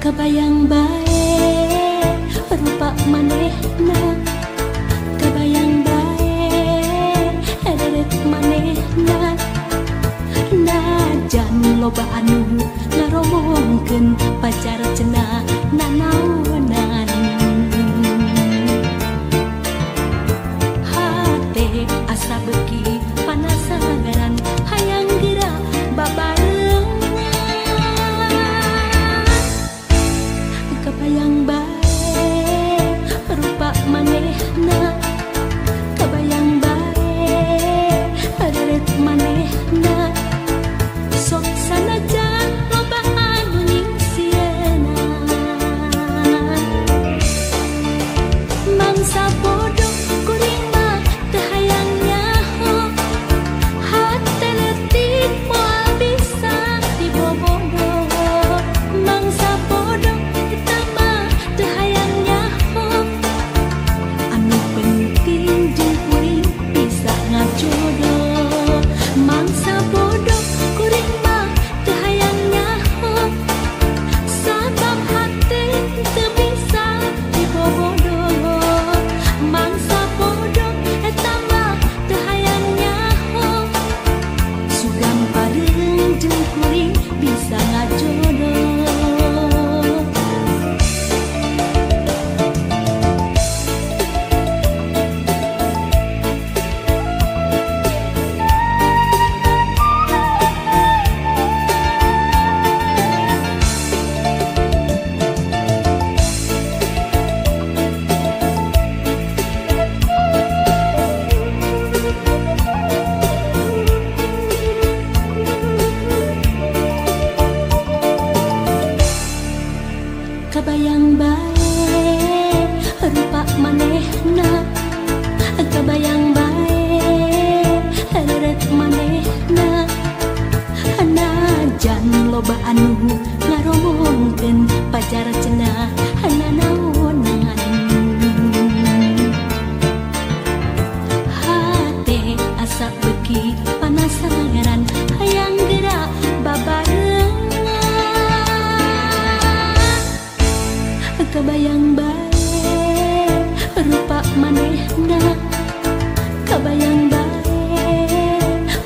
Kabayang bae rupa manehna, kabayang bae ederet manehna, najan loba anu ngaromongkeun pacar cenah nanaonan. Hate asa beuki panasaran hayang geura babareng. Kabayang bae rupa manehna, kabayang bae ederet manehna, sok sanajan loba anu nyingsieuna. Mangsa bodoh kuring mah teu hayang nyaho, hate leutik moal bisa dibobodo. Mangsa bodoh jodoh, mangsa bodoh kuring mah teu hayang nyaho, sabab hati teu bisa dibobodo. Mangsa bodoh eta mah teu hayang nyaho, sugan pareung jeung kuring bisa ngajodoh. Kabayang bae rupa manehna, kabayang bae ederet manehna, najan loba anu ngaromongkeun pacar cenah nanaonan. Hate asa beuki panasaran hayang geura babareng. Kabayang bae rupa manehna, kabayang bae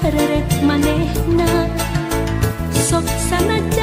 ederet manehna, sok sanajan